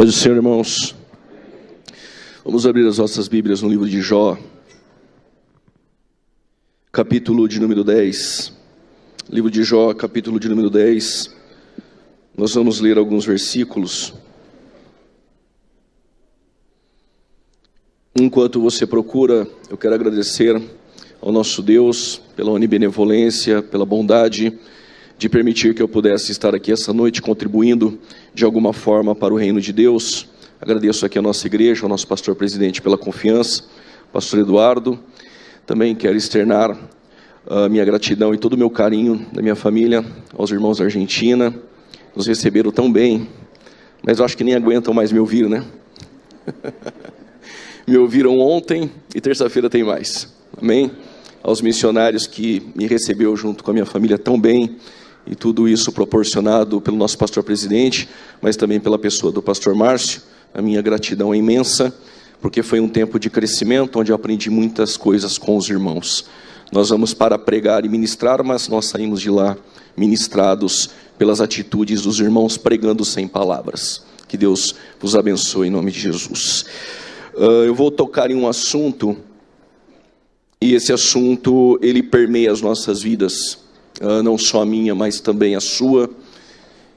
Paz do Senhor, irmãos. Vamos abrir as nossas Bíblias no livro de Jó, capítulo de número 10. Livro de Jó, capítulo de número 10. Nós vamos ler alguns versículos. Enquanto você procura, eu quero agradecer ao nosso Deus pela onibenevolência, pela bondade de permitir que eu pudesse estar aqui essa noite contribuindo de alguma forma para o reino de Deus. Agradeço aqui a nossa igreja, ao nosso pastor presidente pela confiança, pastor Eduardo. Também quero externar a minha gratidão e todo o meu carinho da minha família, aos irmãos da Argentina. Nos receberam tão bem, mas eu acho que nem aguentam mais me ouvir, né? Me ouviram ontem e terça-feira tem mais. Amém? Aos missionários que me recebeu junto com a minha família tão bem, e tudo isso proporcionado pelo nosso pastor presidente, mas também pela pessoa do pastor Márcio. A minha gratidão é imensa, porque foi um tempo de crescimento, onde eu aprendi muitas coisas com os irmãos. Nós vamos para pregar e ministrar, mas nós saímos de lá ministrados pelas atitudes dos irmãos, pregando sem palavras. Que Deus vos abençoe em nome de Jesus. Eu vou tocar em um assunto, e esse assunto ele permeia as nossas vidas, não só a minha, mas também a sua.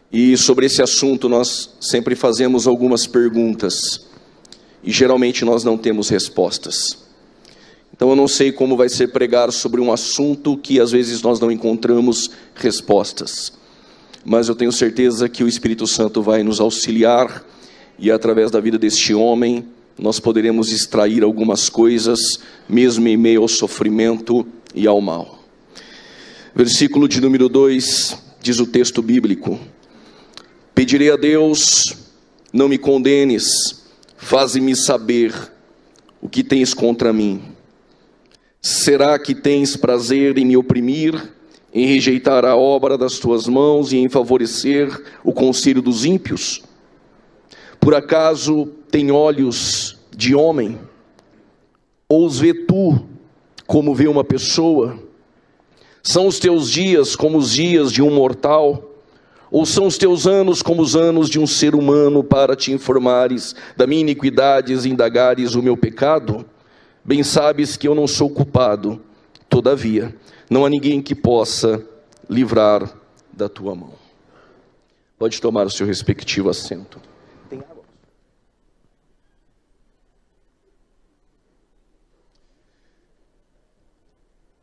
E sobre esse assunto nós sempre fazemos algumas perguntas, e geralmente nós não temos respostas. Então eu não sei como vai ser pregar sobre um assunto que às vezes nós não encontramos respostas, mas eu tenho certeza que o Espírito Santo vai nos auxiliar, e através da vida deste homem nós poderemos extrair algumas coisas, mesmo em meio ao sofrimento e ao mal. Versículo de número 2, diz o texto bíblico: pedirei a Deus, não me condenes, faze-me saber o que tens contra mim. Será que tens prazer em me oprimir, em rejeitar a obra das tuas mãos e em favorecer o conselho dos ímpios? Por acaso tem olhos de homem? Ou os vê tu como vê uma pessoa? São os teus dias como os dias de um mortal? Ou são os teus anos como os anos de um ser humano, para te informares da minha iniquidade e indagares o meu pecado? Bem sabes que eu não sou culpado, todavia não há ninguém que possa livrar da tua mão. Pode tomar o seu respectivo assento. Tem água?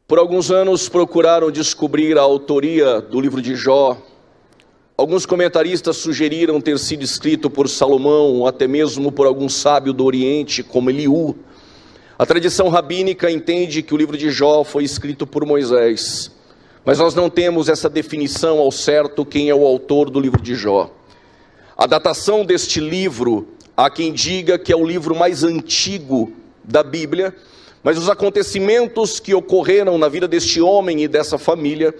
Por alguns anos procuraram descobrir a autoria do livro de Jó. Alguns comentaristas sugeriram ter sido escrito por Salomão, ou até mesmo por algum sábio do Oriente, como Eliú. A tradição rabínica entende que o livro de Jó foi escrito por Moisés, mas nós não temos essa definição ao certo quem é o autor do livro de Jó. A datação deste livro, há quem diga que é o livro mais antigo da Bíblia, mas os acontecimentos que ocorreram na vida deste homem e dessa família,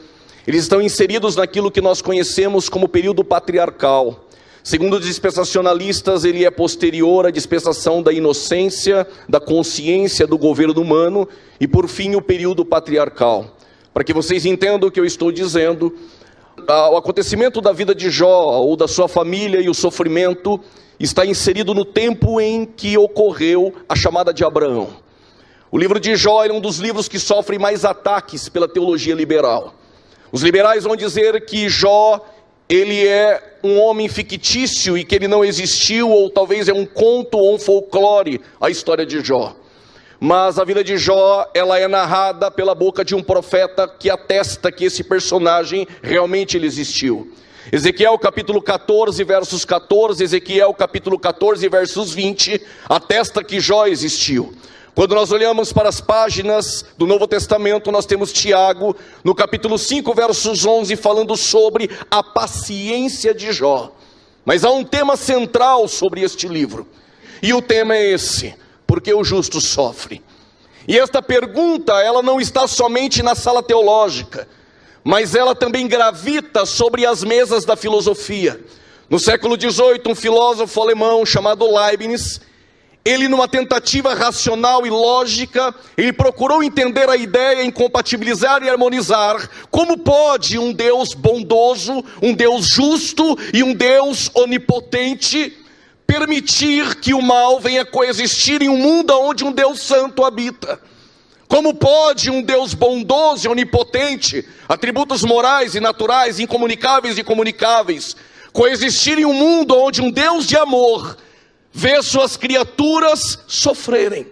eles estão inseridos naquilo que nós conhecemos como período patriarcal. Segundo os dispensacionalistas, ele é posterior à dispensação da inocência, da consciência, do governo humano, e por fim o período patriarcal. Para que vocês entendam o que eu estou dizendo, o acontecimento da vida de Jó, ou da sua família, e o sofrimento, está inserido no tempo em que ocorreu a chamada de Abraão. O livro de Jó é um dos livros que sofre mais ataques pela teologia liberal. Os liberais vão dizer que Jó, ele é um homem fictício e que ele não existiu, ou talvez é um conto ou um folclore, a história de Jó. Mas a vida de Jó, ela é narrada pela boca de um profeta que atesta que esse personagem realmente ele existiu. Ezequiel capítulo 14, versos 14, Ezequiel capítulo 14, versos 20, atesta que Jó existiu. Quando nós olhamos para as páginas do Novo Testamento, nós temos Tiago, no capítulo 5, versos 11, falando sobre a paciência de Jó. Mas há um tema central sobre este livro, e o tema é esse: por que o justo sofre? E esta pergunta, ela não está somente na sala teológica, mas ela também gravita sobre as mesas da filosofia. No século XVIII, um filósofo alemão chamado Leibniz, ele, numa tentativa racional e lógica, ele procurou entender a ideia em compatibilizar e harmonizar como pode um Deus bondoso, um Deus justo e um Deus onipotente permitir que o mal venha coexistir em um mundo onde um Deus santo habita? Como pode um Deus bondoso e onipotente, atributos morais e naturais, incomunicáveis e comunicáveis, coexistir em um mundo onde um Deus de amor vê suas criaturas sofrerem?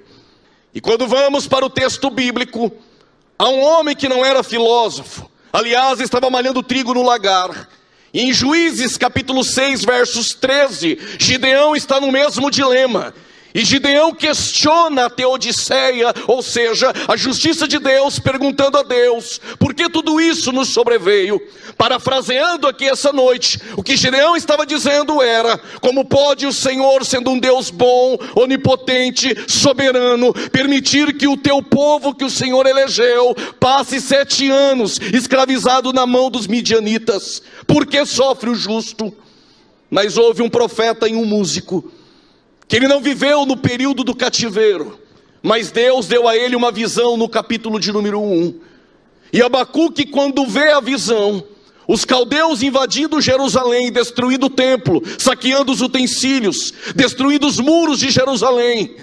E quando vamos para o texto bíblico, há um homem que não era filósofo, aliás, estava malhando trigo no lagar. E em Juízes capítulo 6, versos 13, Gideão está no mesmo dilema. E Gideão questiona a teodiceia, ou seja, a justiça de Deus, perguntando a Deus, por que tudo isso nos sobreveio? Parafraseando aqui essa noite, o que Gideão estava dizendo era: como pode o Senhor, sendo um Deus bom, onipotente, soberano, permitir que o teu povo que o Senhor elegeu passe 7 anos escravizado na mão dos midianitas? Por que sofre o justo? Mas houve um profeta e um músico, que ele não viveu no período do cativeiro, mas Deus deu a ele uma visão no capítulo de número 1. E Abacuque, quando vê a visão, os caldeus invadindo Jerusalém, destruindo o templo, saqueando os utensílios, destruindo os muros de Jerusalém,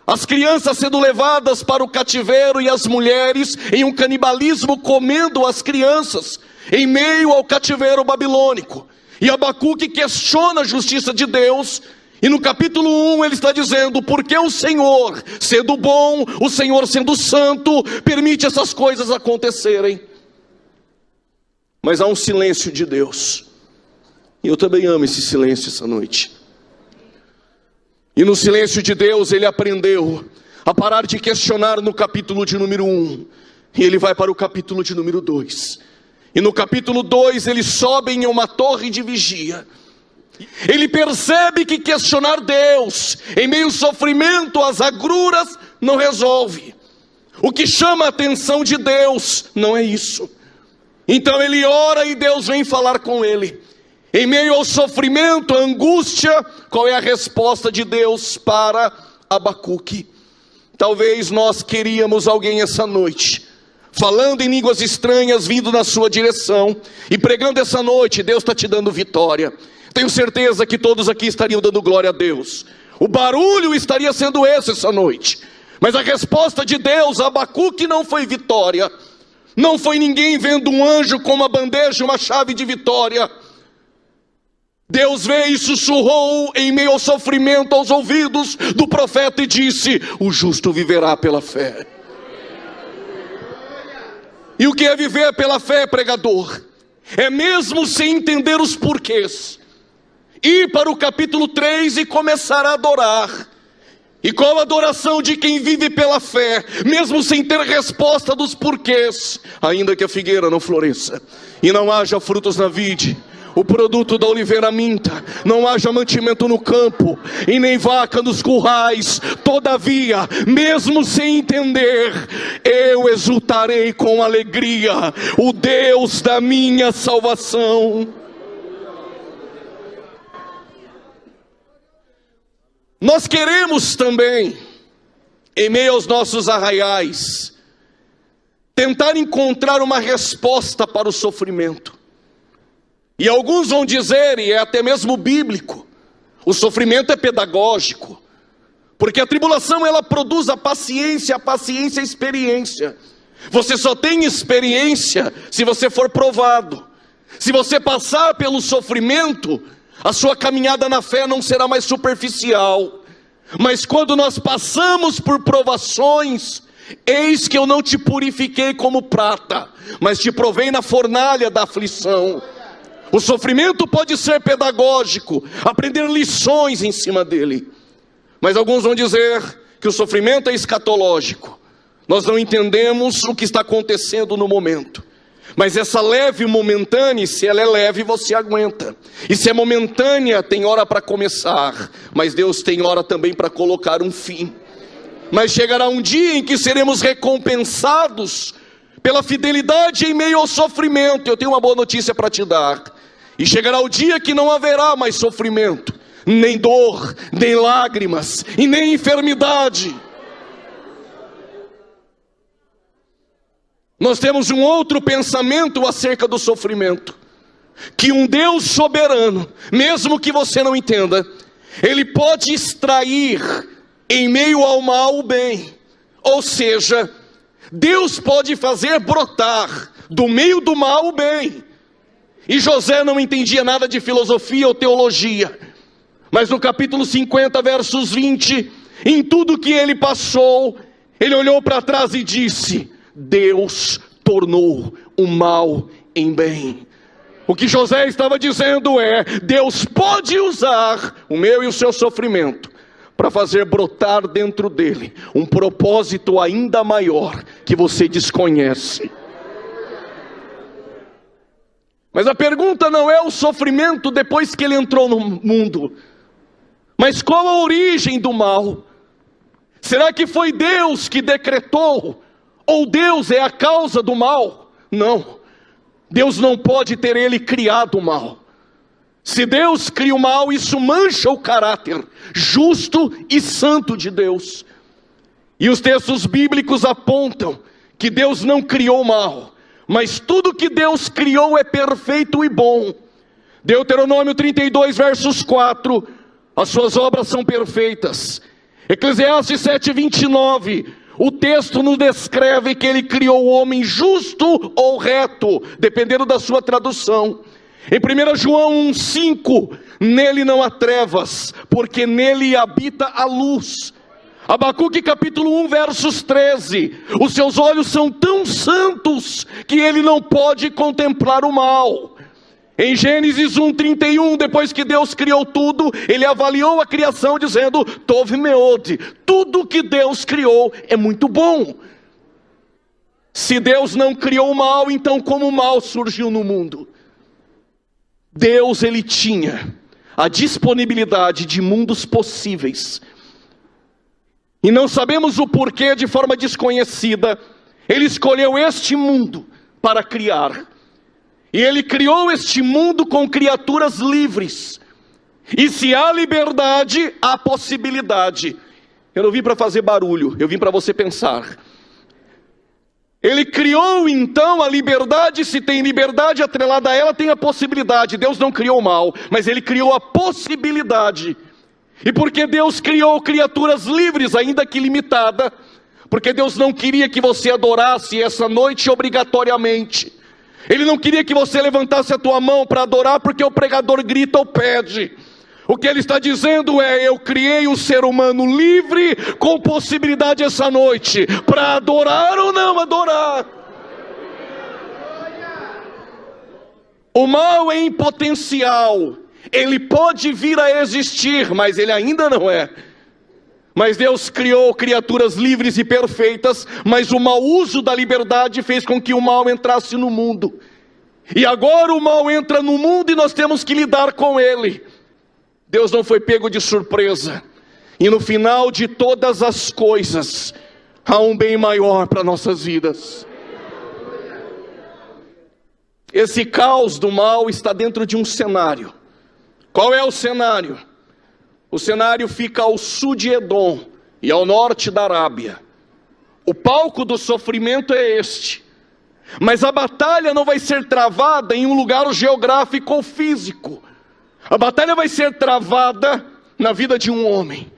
as crianças sendo levadas para o cativeiro e as mulheres em um canibalismo comendo as crianças, em meio ao cativeiro babilônico. E Abacuque questiona a justiça de Deus. E no capítulo 1 ele está dizendo: porque o Senhor, sendo bom, o Senhor sendo santo, permite essas coisas acontecerem. Mas há um silêncio de Deus, e eu também amo esse silêncio essa noite. E no silêncio de Deus ele aprendeu a parar de questionar no capítulo de número 1, e ele vai para o capítulo de número 2. E no capítulo 2 ele sobe em uma torre de vigia. Ele percebe que questionar Deus em meio ao sofrimento, às agruras, não resolve. O que chama a atenção de Deus não é isso. Então ele ora e Deus vem falar com ele. Em meio ao sofrimento, à angústia, qual é a resposta de Deus para Abacuque? Talvez nós queríamos alguém essa noite, falando em línguas estranhas, vindo na sua direção e pregando essa noite: Deus está te dando vitória. Tenho certeza que todos aqui estariam dando glória a Deus. O barulho estaria sendo esse essa noite. Mas a resposta de Deus a Abacuque não foi vitória. Não foi ninguém vendo um anjo com uma bandeja, uma chave de vitória. Deus veio e sussurrou em meio ao sofrimento aos ouvidos do profeta e disse: o justo viverá pela fé. E o que é viver pela fé, pregador? É mesmo sem entender os porquês, ir para o capítulo 3 e começar a adorar. E qual a adoração de quem vive pela fé, mesmo sem ter resposta dos porquês? Ainda que a figueira não floresça e não haja frutos na vide, o produto da oliveira minta, não haja mantimento no campo e nem vaca nos currais, todavia, mesmo sem entender, eu exultarei com alegria, o Deus da minha salvação. Nós queremos também, em meio aos nossos arraiais, tentar encontrar uma resposta para o sofrimento. E alguns vão dizer, e é até mesmo bíblico, o sofrimento é pedagógico, porque a tribulação ela produz a paciência é experiência. Você só tem experiência se você for provado. Se você passar pelo sofrimento, a sua caminhada na fé não será mais superficial. Mas quando nós passamos por provações, eis que eu não te purifiquei como prata, mas te provei na fornalha da aflição. O sofrimento pode ser pedagógico, aprender lições em cima dele. Mas alguns vão dizer que o sofrimento é escatológico. Nós não entendemos o que está acontecendo no momento. Mas essa leve momentânea, se ela é leve, você aguenta. E se é momentânea, tem hora para começar. Mas Deus tem hora também para colocar um fim. Mas chegará um dia em que seremos recompensados pela fidelidade em meio ao sofrimento. Eu tenho uma boa notícia para te dar. E chegará o dia que não haverá mais sofrimento, nem dor, nem lágrimas, e nem enfermidade. Nós temos um outro pensamento acerca do sofrimento, que um Deus soberano, mesmo que você não entenda, Ele pode extrair em meio ao mal o bem. Ou seja, Deus pode fazer brotar do meio do mal o bem. E José não entendia nada de filosofia ou teologia. Mas no capítulo 50, versos 20, em tudo que ele passou, ele olhou para trás e disse: Deus tornou o mal em bem. O que José estava dizendo é: Deus pode usar o meu e o seu sofrimento para fazer brotar dentro dele um propósito ainda maior que você desconhece. Mas a pergunta não é o sofrimento depois que ele entrou no mundo, mas qual a origem do mal? Será que foi Deus que decretou? Ou Deus é a causa do mal? Não, Deus não pode ter ele criado o mal. Se Deus cria o mal, isso mancha o caráter justo e santo de Deus. E os textos bíblicos apontam que Deus não criou o mal, mas tudo que Deus criou é perfeito e bom. Deuteronômio 32, versos 4, as suas obras são perfeitas. Eclesiastes 7, 29, o texto nos descreve que ele criou o homem justo ou reto, dependendo da sua tradução. Em 1 João 1,5, nele não há trevas, porque nele habita a luz. Abacuque capítulo 1, versos 13, os seus olhos são tão santos que ele não pode contemplar o mal. Em Gênesis 1:31, depois que Deus criou tudo, ele avaliou a criação dizendo: Tov meod, tudo que Deus criou é muito bom. Se Deus não criou o mal, então como o mal surgiu no mundo? Deus, ele tinha a disponibilidade de mundos possíveis, e não sabemos o porquê, de forma desconhecida, ele escolheu este mundo para criar. E ele criou este mundo com criaturas livres. E se há liberdade, há possibilidade. Eu não vim para fazer barulho, eu vim para você pensar. Ele criou então a liberdade. Se tem liberdade atrelada a ela, tem a possibilidade. Deus não criou o mal, mas ele criou a possibilidade. E porque Deus criou criaturas livres, ainda que limitada, porque Deus não queria que você adorasse essa noite obrigatoriamente. Ele não queria que você levantasse a tua mão para adorar porque o pregador grita ou pede. O que ele está dizendo é: eu criei um ser humano livre, com possibilidade essa noite, para adorar ou não adorar. O mal é em potencial, ele pode vir a existir, mas ele ainda não é. Mas Deus criou criaturas livres e perfeitas, mas o mau uso da liberdade fez com que o mal entrasse no mundo. E agora o mal entra no mundo e nós temos que lidar com ele. Deus não foi pego de surpresa. E no final de todas as coisas, há um bem maior para nossas vidas. Esse caos do mal está dentro de um cenário. Qual é o cenário? O cenário fica ao sul de Edom e ao norte da Arábia. O palco do sofrimento é este. Mas a batalha não vai ser travada em um lugar geográfico ou físico. A batalha vai ser travada na vida de um homem.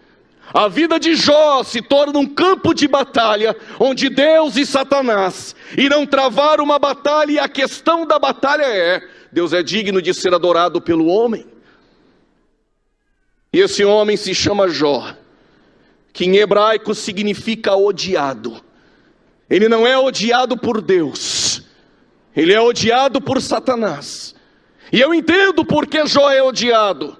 A vida de Jó se torna um campo de batalha, onde Deus e Satanás irão travar uma batalha, e a questão da batalha é: Deus é digno de ser adorado pelo homem? E esse homem se chama Jó, que em hebraico significa odiado. Ele não é odiado por Deus, ele é odiado por Satanás. E eu entendo por que Jó é odiado,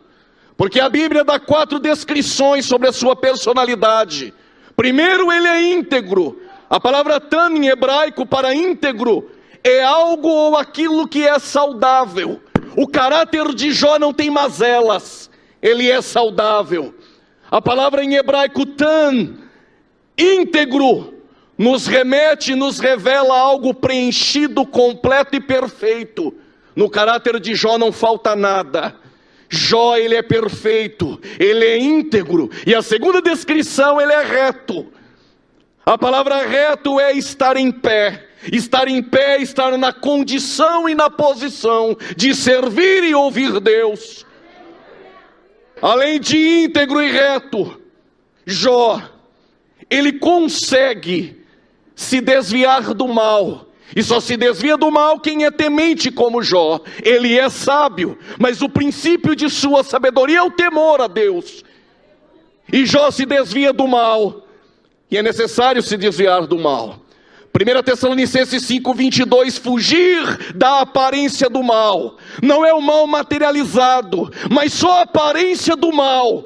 porque a Bíblia dá 4 descrições sobre a sua personalidade. Primeiro, ele é íntegro. A palavra tam em hebraico para íntegro é algo ou aquilo que é saudável. O caráter de Jó não tem mazelas, ele é saudável. A palavra em hebraico tam, íntegro, nos remete, nos revela algo preenchido, completo e perfeito. No caráter de Jó não falta nada. Jó, ele é perfeito, ele é íntegro. E a segunda descrição, ele é reto. A palavra reto é estar em pé. Estar em pé, estar na condição e na posição de servir e ouvir Deus. Além de íntegro e reto, Jó, ele consegue se desviar do mal. E só se desvia do mal quem é temente como Jó. Ele é sábio, mas o princípio de sua sabedoria é o temor a Deus. E Jó se desvia do mal, e é necessário se desviar do mal. 1 Tessalonicenses 5:22, fugir da aparência do mal. Não é o mal materializado, mas só a aparência do mal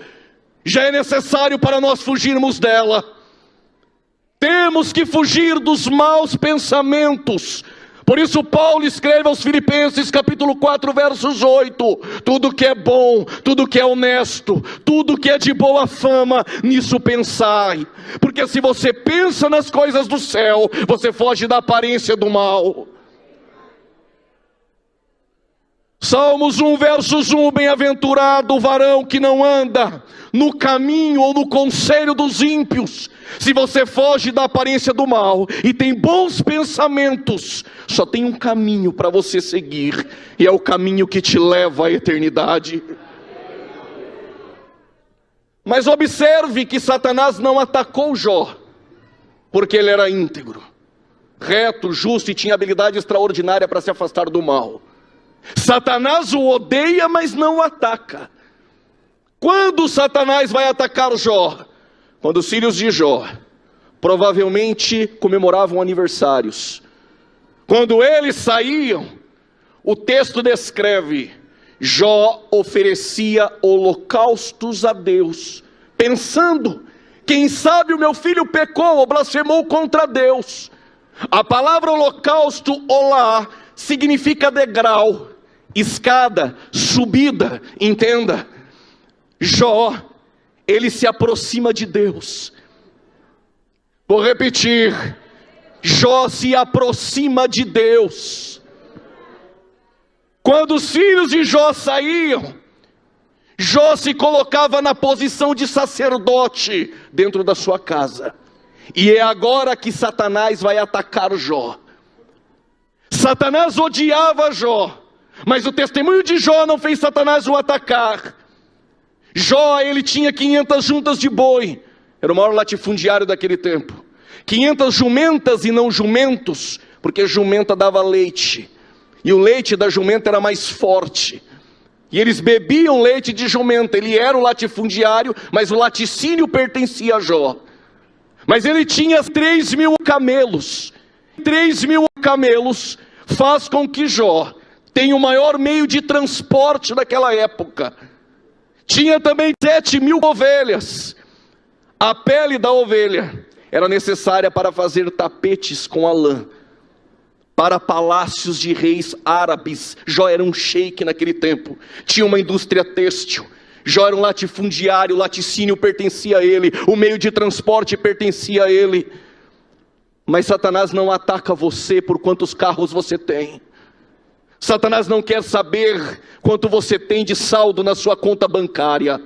já é necessário para nós fugirmos dela. Temos que fugir dos maus pensamentos. Por isso Paulo escreve aos Filipenses capítulo 4, versos 8. Tudo que é bom, tudo que é honesto, tudo que é de boa fama, nisso pensai. Porque se você pensa nas coisas do céu, você foge da aparência do mal. Salmos 1, versos 1, bem-aventurado o varão que não anda no caminho ou no conselho dos ímpios. Se você foge da aparência do mal e tem bons pensamentos, só tem um caminho para você seguir, e é o caminho que te leva à eternidade. Mas observe que Satanás não atacou Jó, porque ele era íntegro, reto, justo e tinha habilidade extraordinária para se afastar do mal. Satanás o odeia, mas não o ataca. Quando Satanás vai atacar Jó? Quando os filhos de Jó provavelmente comemoravam aniversários. Quando eles saíam, o texto descreve, Jó oferecia holocaustos a Deus, pensando, quem sabe o meu filho pecou ou blasfemou contra Deus. A palavra holocausto, olá, significa degrau, escada, subida, entenda. Jó, ele se aproxima de Deus. Vou repetir, Jó se aproxima de Deus. Quando os filhos de Jó saíam, Jó se colocava na posição de sacerdote dentro da sua casa. E é agora que Satanás vai atacar Jó. Satanás odiava Jó, mas o testemunho de Jó não fez Satanás o atacar. Jó, ele tinha 500 juntas de boi, era o maior latifundiário daquele tempo. 500 jumentas e não jumentos, porque jumenta dava leite, e o leite da jumenta era mais forte. E eles bebiam leite de jumenta, ele era o latifundiário, mas o laticínio pertencia a Jó. Mas ele tinha 3.000 camelos. 3.000 camelos faz com que Jó tenha o maior meio de transporte daquela época. Tinha também 7.000 ovelhas. A pele da ovelha era necessária para fazer tapetes com a lã, para palácios de reis árabes. Jó era um sheik naquele tempo, tinha uma indústria têxtil. Jó era um latifundiário, o laticínio pertencia a ele, o meio de transporte pertencia a ele. Mas Satanás não ataca você por quantos carros você tem. Satanás não quer saber quanto você tem de saldo na sua conta bancária.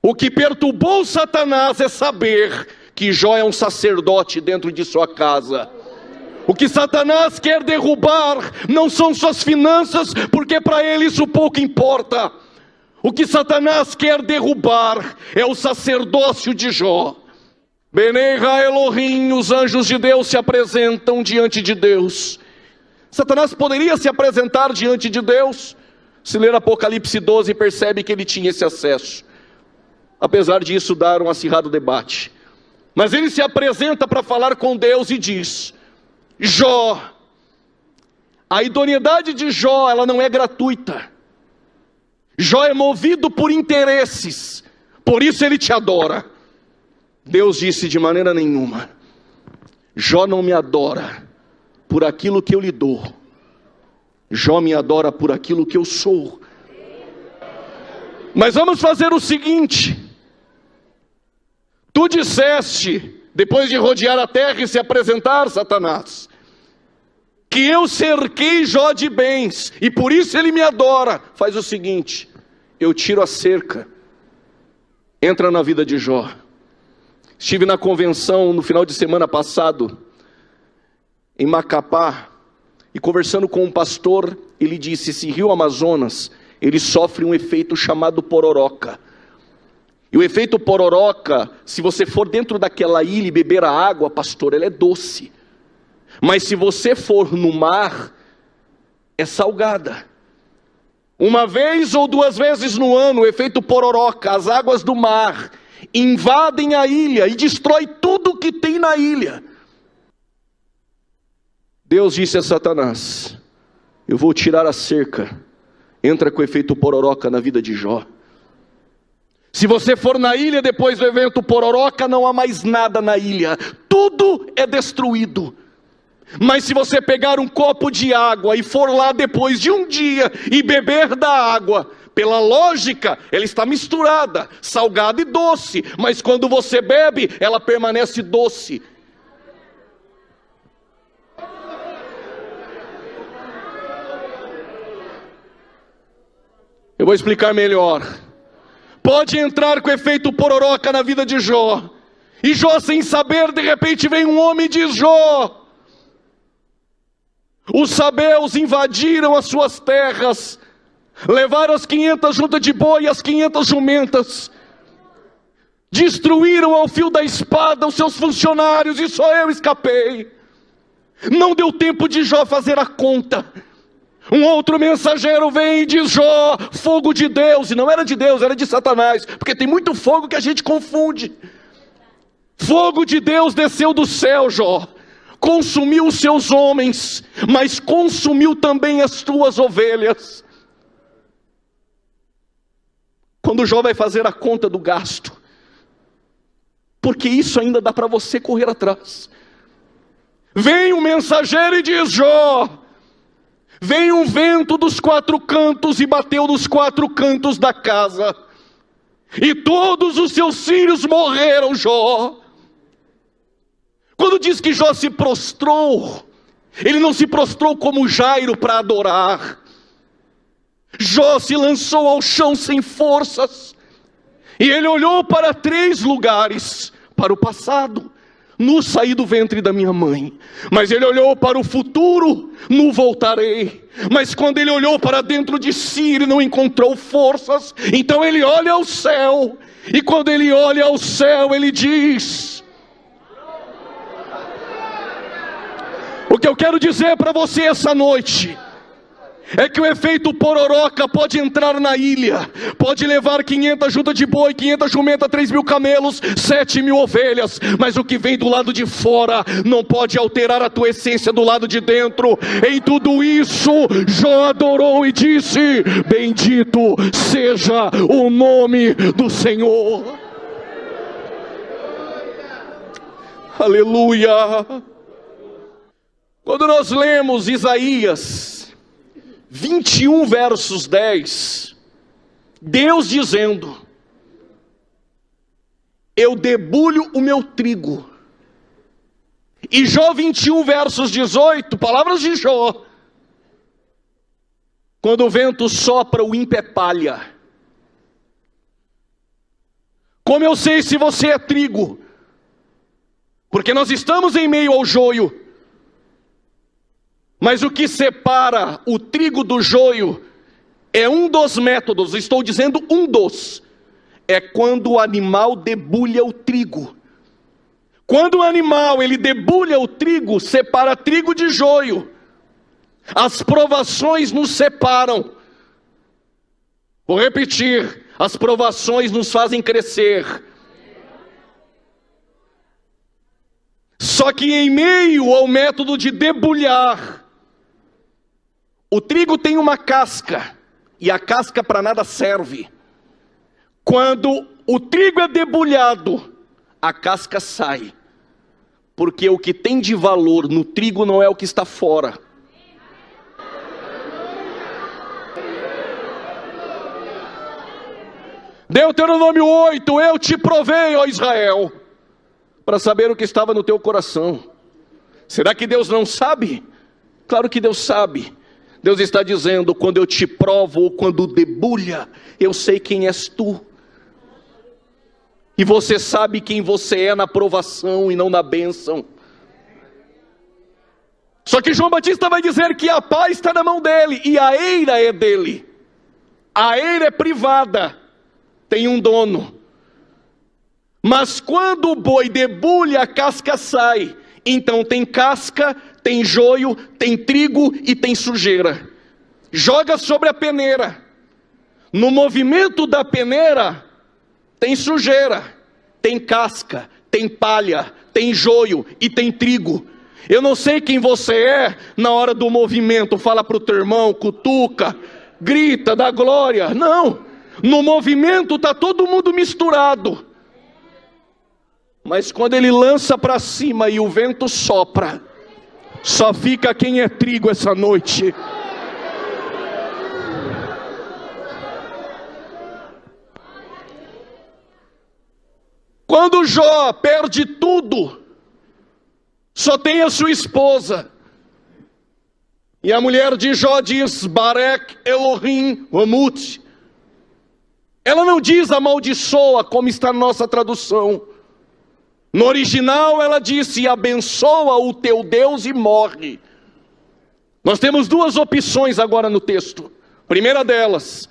O que perturbou Satanás é saber que Jó é um sacerdote dentro de sua casa. O que Satanás quer derrubar não são suas finanças, porque para ele isso pouco importa. O que Satanás quer derrubar é o sacerdócio de Jó. Benei Elohim, os anjos de Deus se apresentam diante de Deus. Satanás poderia se apresentar diante de Deus? Se ler Apocalipse 12, percebe que ele tinha esse acesso. Apesar disso, dar um acirrado debate. Mas ele se apresenta para falar com Deus e diz: Jó, a idoneidade de Jó, ela não é gratuita. Jó é movido por interesses, por isso ele te adora. Deus disse: de maneira nenhuma. Jó não me adora por aquilo que eu lhe dou. Jó me adora por aquilo que eu sou. Mas vamos fazer o seguinte. Tu disseste, depois de rodear a terra e se apresentar, Satanás, que eu cerquei Jó de bens, e por isso ele me adora. Faz o seguinte, eu tiro a cerca, entra na vida de Jó. Estive na convenção no final de semana passado, em Macapá, e conversando com um pastor, ele disse: esse rio Amazonas, ele sofre um efeito chamado pororoca. E o efeito pororoca, se você for dentro daquela ilha e beber a água, pastor, ela é doce. Mas se você for no mar, é salgada. Uma vez ou duas vezes no ano, o efeito pororoca, as águas do mar invadem a ilha e destrói tudo que tem na ilha. Deus disse a Satanás: eu vou tirar a cerca. Entra com o efeito pororoca na vida de Jó. Se você for na ilha depois do evento pororoca, não há mais nada na ilha. Tudo é destruído. Mas se você pegar um copo de água e for lá depois de um dia e beber da água, pela lógica, ela está misturada, salgada e doce. Mas quando você bebe, ela permanece doce. Eu vou explicar melhor. Pode entrar com efeito pororoca na vida de Jó. E Jó, sem saber, de repente vem um homem e diz: Jó, os sabeus invadiram as suas terras, levaram as 500 juntas de boi e as 500 jumentas, destruíram ao fio da espada os seus funcionários, e só eu escapei. Não deu tempo de Jó fazer a conta. Um outro mensageiro vem e diz: Jó, fogo de Deus. E não era de Deus, era de Satanás, porque tem muito fogo que a gente confunde. Fogo de Deus desceu do céu, Jó, consumiu os seus homens, mas consumiu também as tuas ovelhas. Quando Jó vai fazer a conta do gasto, porque isso ainda dá para você correr atrás, vem um mensageiro e diz: Jó, veio um vento dos 4 cantos e bateu nos 4 cantos da casa, e todos os seus filhos morreram, Jó. Quando diz que Jó se prostrou, ele não se prostrou como Jairo para adorar. Jó se lançou ao chão sem forças, e ele olhou para 3 lugares: para o passado, no saí do ventre da minha mãe. Mas ele olhou para o futuro: no voltarei. Mas quando ele olhou para dentro de si, ele não encontrou forças. Então ele olha ao céu, e quando ele olha ao céu, ele diz: o que eu quero dizer para você essa noite é que o efeito pororoca pode entrar na ilha, pode levar 500 juntas de boi, 500 jumentas, 3.000 camelos, 7.000 ovelhas, mas o que vem do lado de fora não pode alterar a tua essência do lado de dentro. Em tudo isso, Jó adorou e disse: bendito seja o nome do Senhor. Aleluia. Quando nós lemos Isaías 21 versos 10, Deus dizendo: eu debulho o meu trigo. E Jó 21 versos 18, palavras de Jó: quando o vento sopra, o ímpio é palha. Como eu sei se você é trigo? Porque nós estamos em meio ao joio. Mas o que separa o trigo do joio é um dos métodos, estou dizendo um dos, é quando o animal debulha o trigo. Quando o animal ele debulha o trigo, separa trigo de joio. As provações nos separam. Vou repetir: as provações nos fazem crescer. Só que em meio ao método de debulhar, o trigo tem uma casca, e a casca para nada serve. Quando o trigo é debulhado, a casca sai. Porque o que tem de valor no trigo não é o que está fora. Deuteronômio 8, eu te provei, ó Israel, para saber o que estava no teu coração. Será que Deus não sabe? Claro que Deus sabe. Deus está dizendo: quando eu te provo, ou quando debulha, eu sei quem és tu. E você sabe quem você é na provação e não na bênção. Só que João Batista vai dizer que a pá está na mão dele, e a eira é dele. A eira é privada, tem um dono. Mas quando o boi debulha, a casca sai. Então tem casca, tem joio, tem trigo e tem sujeira. Joga sobre a peneira. No movimento da peneira, tem sujeira, tem casca, tem palha, tem joio e tem trigo. Eu não sei quem você é na hora do movimento. Fala para o teu irmão, cutuca, grita, dá glória. Não, no movimento está todo mundo misturado. Mas quando ele lança para cima e o vento sopra, só fica quem é trigo essa noite. Quando Jó perde tudo, só tem a sua esposa. E a mulher de Jó diz, Barek Elohim Ramut. Ela não diz amaldiçoa, como está na nossa tradução. No original ela disse, abençoa o teu Deus e morre. Nós temos duas opções agora no texto. Primeira delas,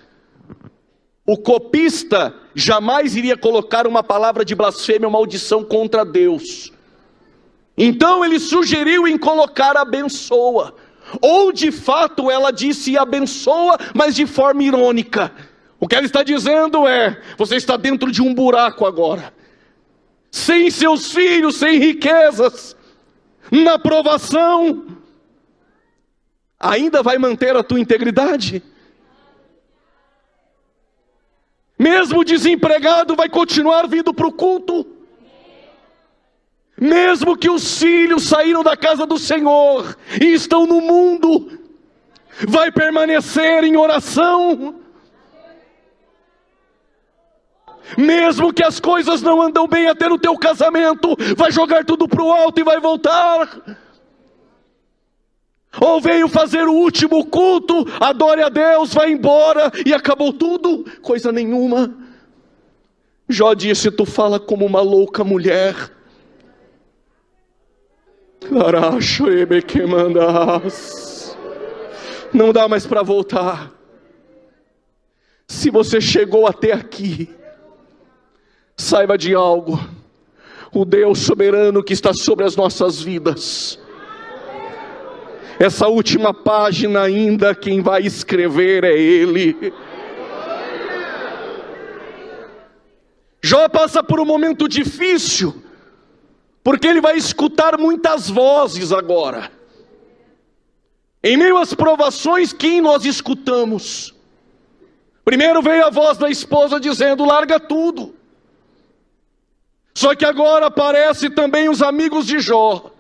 o copista jamais iria colocar uma palavra de blasfêmia ou maldição contra Deus. Então ele sugeriu em colocar abençoa. Ou de fato ela disse abençoa, mas de forma irônica. O que ela está dizendo é, você está dentro de um buraco agora. Sem seus filhos, sem riquezas, na provação, ainda vai manter a tua integridade? Mesmo desempregado, vai continuar vindo para o culto? Mesmo que os filhos saíram da casa do Senhor e estão no mundo, vai permanecer em oração? Mesmo que as coisas não andam bem até no teu casamento, vai jogar tudo para o alto e vai voltar? Ou veio fazer o último culto, adore a Deus, vai embora e acabou tudo? Coisa nenhuma. Jó disse, tu fala como uma louca mulher. Não dá mais para voltar. Se você chegou até aqui, saiba de algo. O Deus soberano que está sobre as nossas vidas, essa última página ainda, quem vai escrever é Ele. Jó passa por um momento difícil, porque ele vai escutar muitas vozes agora. Em meio às provações, quem nós escutamos? Primeiro veio a voz da esposa dizendo, larga tudo. Só que agora aparecem também os amigos de Jó.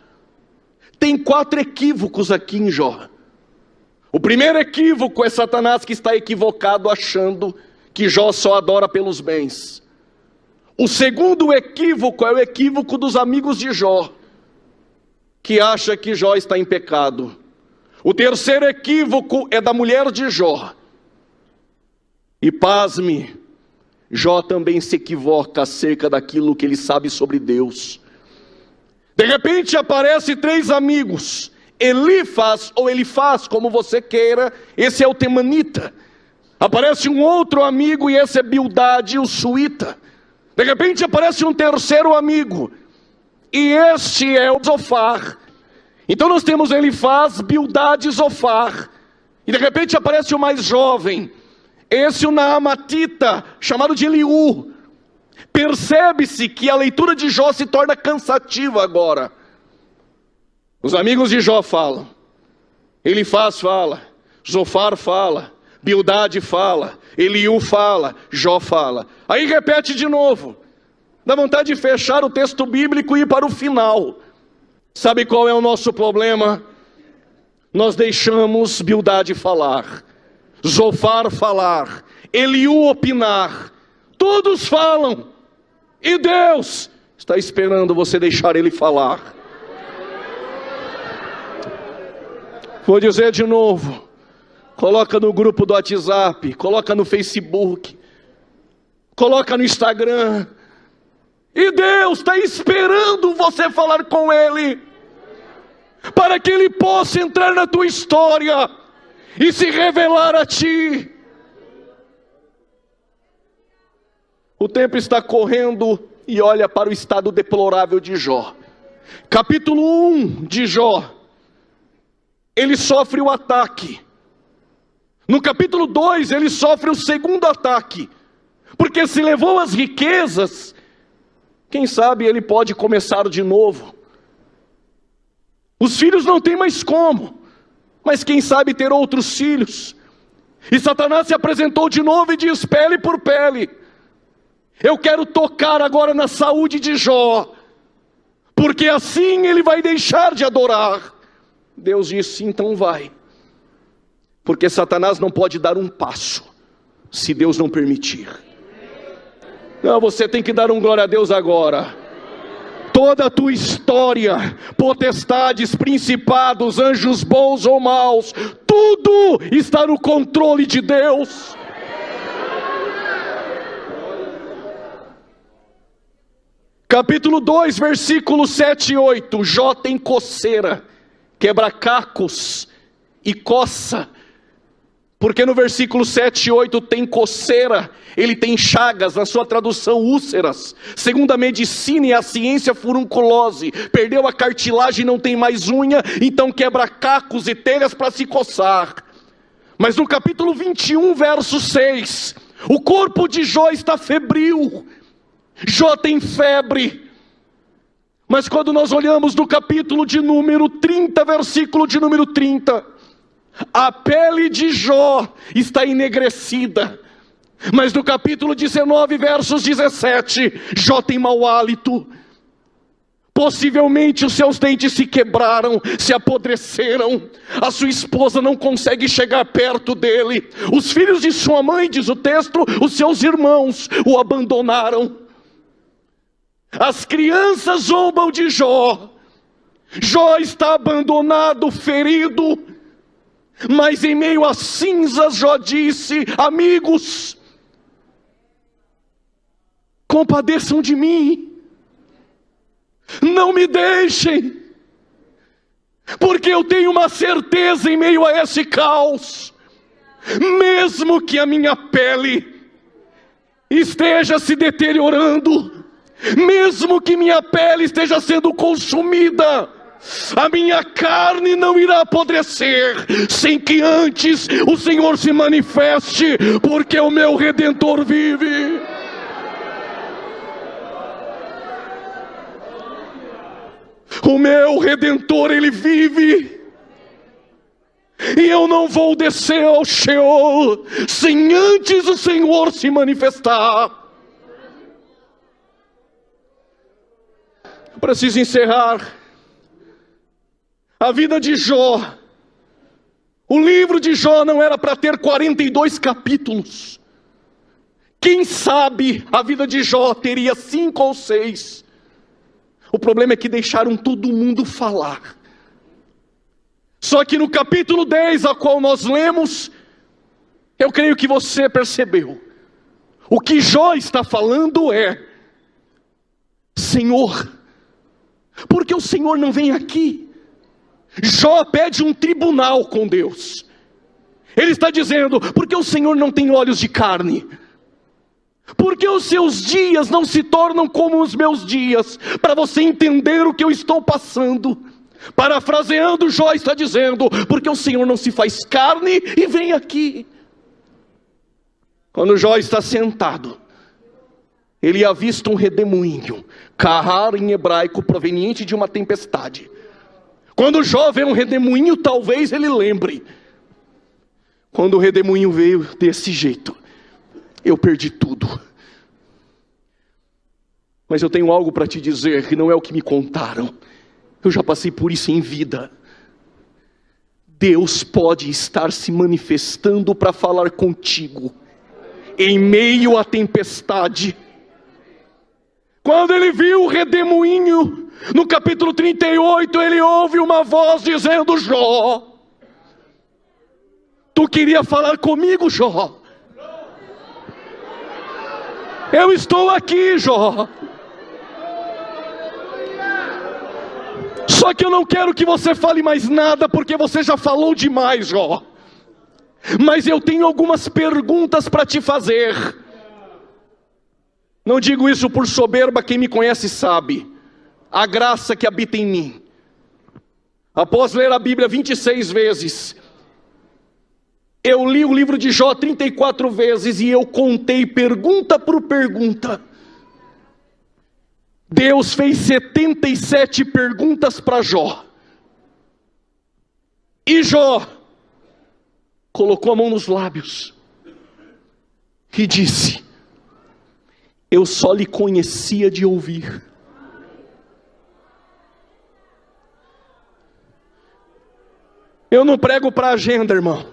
Tem 4 equívocos aqui em Jó. O primeiro equívoco é Satanás, que está equivocado achando que Jó só adora pelos bens. O segundo equívoco é o equívoco dos amigos de Jó, que acha que Jó está em pecado. O terceiro equívoco é da mulher de Jó. E pasme, Jó também se equivoca acerca daquilo que ele sabe sobre Deus. De repente aparecem 3 amigos, Elifaz ou Elifaz, como você queira, esse é o temanita. Aparece um outro amigo e esse é Bildade, o suíta. De repente aparece um terceiro amigo, e este é o Zofar. Então nós temos Elifaz, Bildade e Zofar. E de repente aparece o mais jovem, esse o Naamatita, chamado de Eliú. Percebe-se que a leitura de Jó se torna cansativa agora. Os amigos de Jó falam, Elifaz fala, Zofar fala, Bildade fala, Eliú fala, Jó fala. Aí repete de novo. Dá vontade de fechar o texto bíblico e ir para o final. Sabe qual é o nosso problema? Nós deixamos Bildade falar, Zofar falar, Eliú opinar. Todos falam. E Deus está esperando você deixar ele falar. Vou dizer de novo. Coloca no grupo do WhatsApp, coloca no Facebook, coloca no Instagram. E Deus está esperando você falar com Ele, para que Ele possa entrar na tua história e se revelar a ti. O tempo está correndo e olha para o estado deplorável de Jó. Capítulo 1 de Jó, ele sofre o ataque. No capítulo 2 ele sofre o segundo ataque, porque se levou as riquezas, quem sabe ele pode começar de novo. Os filhos não tem mais como, mas quem sabe ter outros filhos. E Satanás se apresentou de novo e diz: pele por pele, eu quero tocar agora na saúde de Jó, porque assim ele vai deixar de adorar. Deus disse: então vai, porque Satanás não pode dar um passo se Deus não permitir. Não, você tem que dar um glória a Deus agora. Toda a tua história, potestades, principados, anjos bons ou maus, tudo está no controle de Deus. Capítulo 2, versículos 7 e 8. Jó tem coceira, quebra cacos e coça. Porque no versículo 7 e 8 tem coceira, ele tem chagas, na sua tradução úlceras. Segundo a medicina e a ciência, furunculose. Perdeu a cartilagem, não tem mais unha, então quebra cacos e telhas para se coçar. Mas no capítulo 21, verso 6, o corpo de Jó está febril. Jó tem febre. Mas quando nós olhamos no capítulo de número 30, versículo de número 30, a pele de Jó está enegrecida. Mas no capítulo 19, versos 17, Jó tem mau hálito. Possivelmente os seus dentes se quebraram, se apodreceram. A sua esposa não consegue chegar perto dele. Os filhos de sua mãe, diz o texto, os seus irmãos o abandonaram. As crianças zombam de Jó. Jó está abandonado, ferido. Mas em meio às cinzas, Jó disse: amigos, compadeçam de mim, não me deixem, porque eu tenho uma certeza em meio a esse caos: mesmo que a minha pele esteja se deteriorando, mesmo que minha pele esteja sendo consumida, a minha carne não irá apodrecer, sem que antes o Senhor se manifeste, porque o meu Redentor vive. O meu Redentor, Ele vive. E eu não vou descer ao Sheol, sem antes o Senhor se manifestar. Eu preciso encerrar. A vida de Jó, o livro de Jó não era para ter 42 capítulos. Quem sabe a vida de Jó teria 5 ou 6. O problema é que deixaram todo mundo falar. Só que no capítulo 10, a qual nós lemos, eu creio que você percebeu. O que Jó está falando é: Senhor, por que o Senhor não vem aqui? Jó pede um tribunal com Deus. Ele está dizendo: porque o Senhor não tem olhos de carne? Porque os seus dias não se tornam como os meus dias, para você entender o que eu estou passando. Parafraseando, Jó está dizendo: porque o Senhor não se faz carne e vem aqui. Quando Jó está sentado, ele avista um redemoinho, kahar em hebraico, proveniente de uma tempestade. Quando Jó vê um redemoinho, talvez ele lembre: quando o redemoinho veio desse jeito, eu perdi tudo. Mas eu tenho algo para te dizer que não é o que me contaram. Eu já passei por isso em vida. Deus pode estar se manifestando para falar contigo em meio à tempestade. Quando ele viu o redemoinho, no capítulo 38, ele ouve uma voz dizendo: Jó, tu queria falar comigo, Jó? Eu estou aqui, Jó. Só que eu não quero que você fale mais nada, porque você já falou demais, Jó. Mas eu tenho algumas perguntas para te fazer. Não digo isso por soberba, quem me conhece sabe a graça que habita em mim. Após ler a Bíblia 26 vezes, eu li o livro de Jó 34 vezes e eu contei pergunta por pergunta. Deus fez 77 perguntas para Jó. E Jó colocou a mão nos lábios e disse: eu só lhe conhecia de ouvir. Eu não prego para agenda, irmão.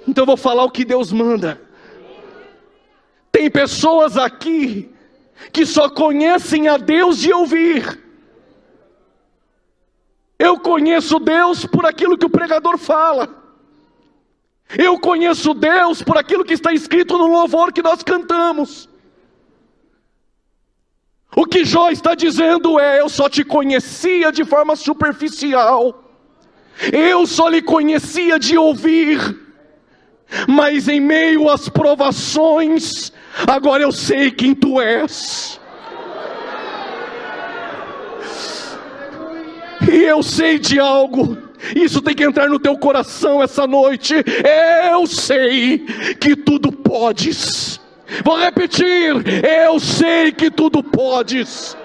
Então eu vou falar o que Deus manda. Tem pessoas aqui que só conhecem a Deus de ouvir. Eu conheço Deus por aquilo que o pregador fala. Eu conheço Deus por aquilo que está escrito no louvor que nós cantamos. O que Jó está dizendo é: eu só te conhecia de forma superficial. Eu só lhe conhecia de ouvir. Mas em meio às provações, agora eu sei quem tu és. E eu sei de algo, isso tem que entrar no teu coração essa noite. Eu sei que tudo podes. Vou repetir: eu sei que tudo podes.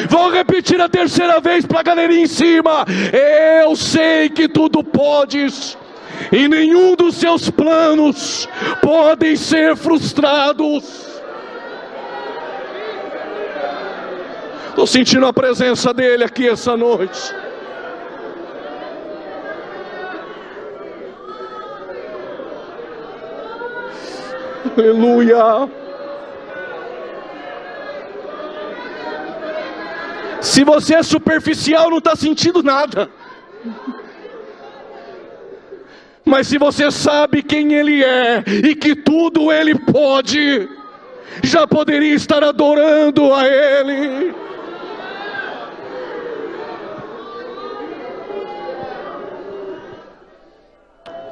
Vou repetir a terceira vez para a galerinha em cima: eu sei que tudo podes. E nenhum dos seus planos podem ser frustrados. Estou sentindo a presença dele aqui essa noite. Aleluia. Se você é superficial, não está sentindo nada. Mas se você sabe quem Ele é e que tudo Ele pode, já poderia estar adorando a Ele.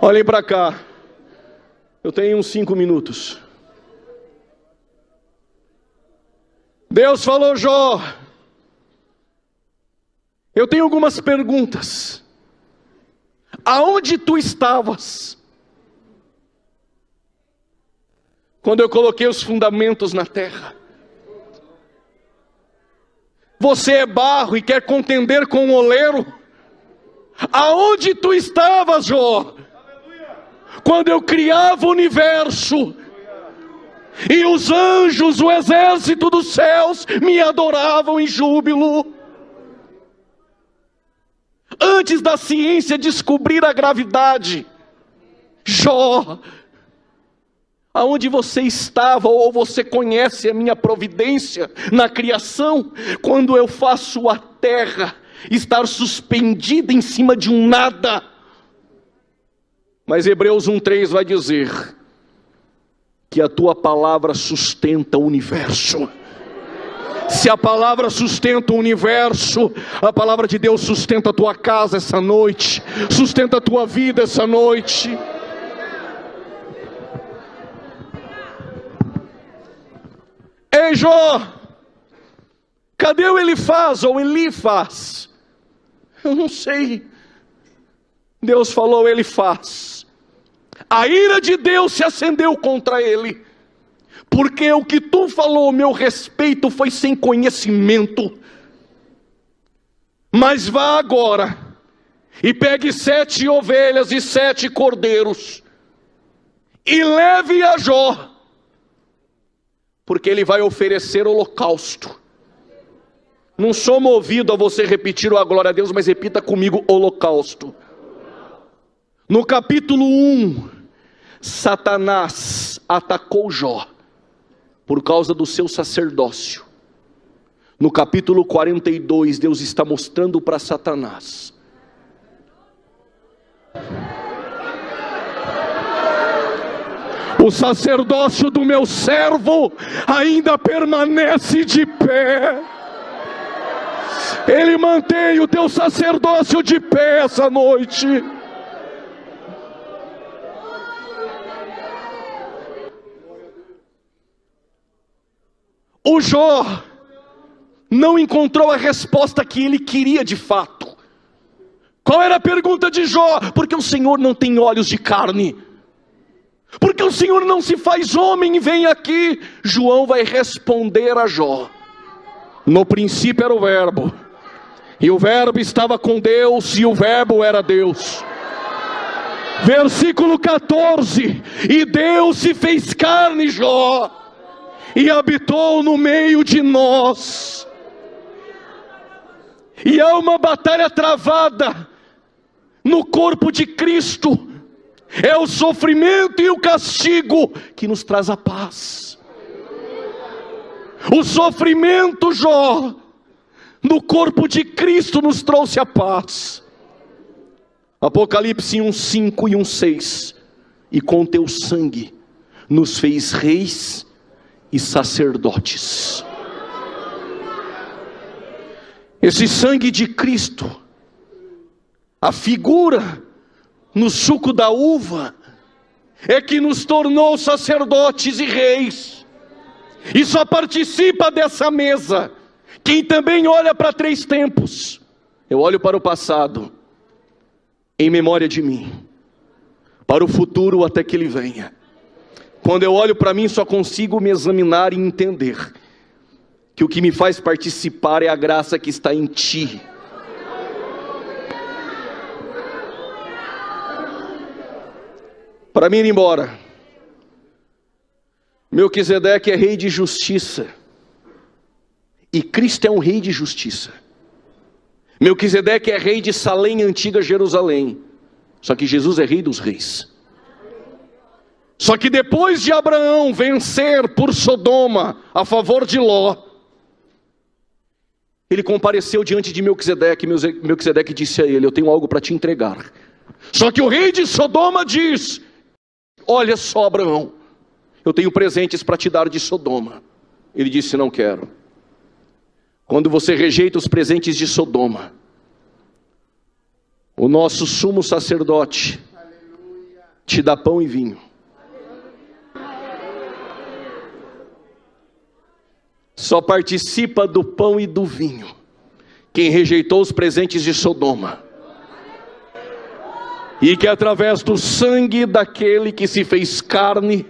Olhem para cá. Eu tenho uns 5 minutos. Deus falou: Jó, eu tenho algumas perguntas. Aonde tu estavas quando eu coloquei os fundamentos na terra? Você é barro e quer contender com o oleiro? Aonde tu estavas, Jó, quando eu criava o universo e os anjos, o exército dos céus me adoravam em júbilo? Antes da ciência descobrir a gravidade, Jó, aonde você estava? Ou você conhece a minha providência na criação, quando eu faço a terra estar suspendida em cima de um nada? Mas Hebreus 1:3 vai dizer que a tua palavra sustenta o universo. Se a palavra sustenta o universo, a palavra de Deus sustenta a tua casa essa noite, sustenta a tua vida essa noite. Ei, Jó, cadê o Elifaz ou Elifaz? Eu não sei. Deus falou: Elifaz. A ira de Deus se acendeu contra ele, porque o que tu falou a meu respeito foi sem conhecimento. Mas vá agora e pegue 7 ovelhas e 7 cordeiros e leve a Jó, porque ele vai oferecer holocausto. Não sou movido a você repetir o a glória a Deus, mas repita comigo: holocausto. No capítulo 1, Satanás atacou Jó por causa do seu sacerdócio. No capítulo 42, Deus está mostrando para Satanás: o sacerdócio do meu servo ainda permanece de pé. Ele mantém o teu sacerdócio de pé essa noite. O Jó não encontrou a resposta que ele queria de fato. Qual era a pergunta de Jó? Porque o Senhor não tem olhos de carne? Porque o Senhor não se faz homem e vem aqui? João vai responder a Jó: no princípio era o Verbo, e o Verbo estava com Deus, e o Verbo era Deus. Versículo 14: e Deus se fez carne, Jó, e habitou no meio de nós. E há uma batalha travada no corpo de Cristo. É o sofrimento e o castigo que nos traz a paz. O sofrimento, Jó, no corpo de Cristo nos trouxe a paz. Apocalipse 1:5 e 1:6: e com teu sangue nos fez reis e sacerdotes. Esse sangue de Cristo, a figura no suco da uva, é que nos tornou sacerdotes e reis. E só participa dessa mesa quem também olha para 3 tempos. Eu olho para o passado, em memória de mim, para o futuro até que Ele venha. Quando eu olho para mim, só consigo me examinar e entender que o que me faz participar é a graça que está em Ti. Para mim ir embora, Melquisedeque é rei de justiça, e Cristo é um rei de justiça. Melquisedeque é rei de Salém, antiga Jerusalém, só que Jesus é rei dos reis. Só que depois de Abraão vencer por Sodoma a favor de Ló, ele compareceu diante de Melquisedeque. Melquisedeque disse a ele: eu tenho algo para te entregar. Só que o rei de Sodoma diz: olha só, Abraão, eu tenho presentes para te dar de Sodoma. Ele disse: não quero. Quando você rejeita os presentes de Sodoma, o nosso sumo sacerdote te dá pão e vinho. Só participa do pão e do vinho quem rejeitou os presentes de Sodoma, e que através do sangue daquele que se fez carne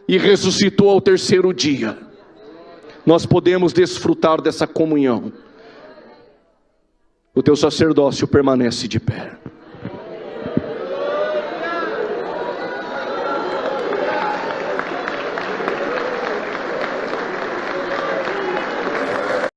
e ressuscitou ao 3º dia, nós podemos desfrutar dessa comunhão. O teu sacerdócio permanece de pé.